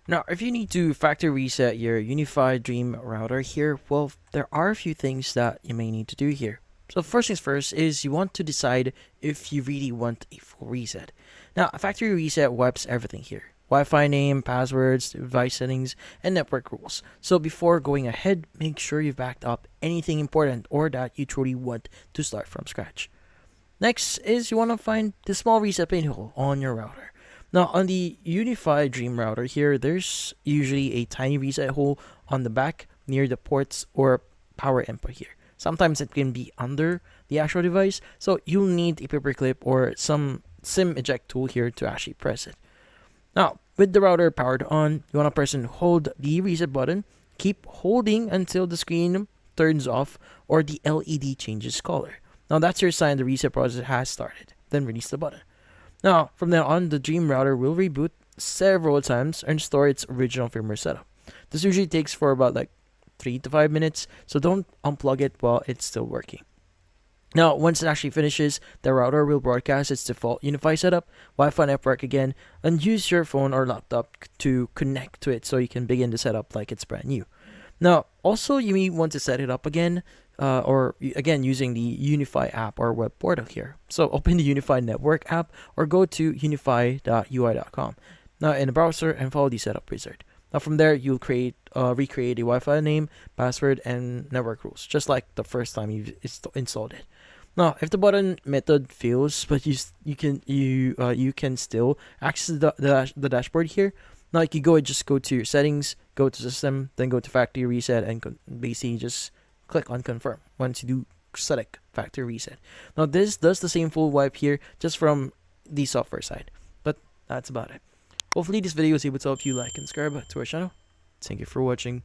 Now, if you need to factory reset your UniFi Dream Router here, well, there are a few things that you may need to do here. So first things first is you want to decide if you really want a full reset. Now, a factory reset wipes everything here. Wi-Fi name, passwords, device settings, and network rules. So before going ahead, make sure you've backed up anything important or that you truly want to start from scratch. Next is you want to find the small reset pinhole on your router. Now, on the UniFi Dream Router here, there's usually a tiny reset hole on the back near the ports or power input here. Sometimes it can be under the actual device, so you'll need a paperclip or some SIM eject tool here to actually press it. Now, with the router powered on, you want to press and hold the reset button. Keep holding until the screen turns off or the LED changes color. Now, that's your sign the reset process has started. Then release the button. Now, from now on, the Dream Router will reboot several times and store its original firmware setup. This usually takes for about like 3 to 5 minutes, so don't unplug it while it's still working. Now, once it actually finishes, the router will broadcast its default UniFi setup, Wi-Fi network again, and use your phone or laptop to connect to it so you can begin the setup like it's brand new. Now, also you may want to set it up again, or again using the UniFi app or web portal here. So open the UniFi network app or go to unifi.ui.com. Now in the browser and follow the setup wizard. Now from there you'll recreate a Wi-Fi name, password, and network rules, just like the first time you've installed it. Now, if the button method fails, but you can still access the dashboard here. Now you can just go to your settings, go to system, then go to factory reset, and basically just click on confirm once you do select factory reset. Now this does the same full wipe here, just from the software side. But that's about it. Hopefully this video was able to help you like and subscribe to our channel. Thank you for watching.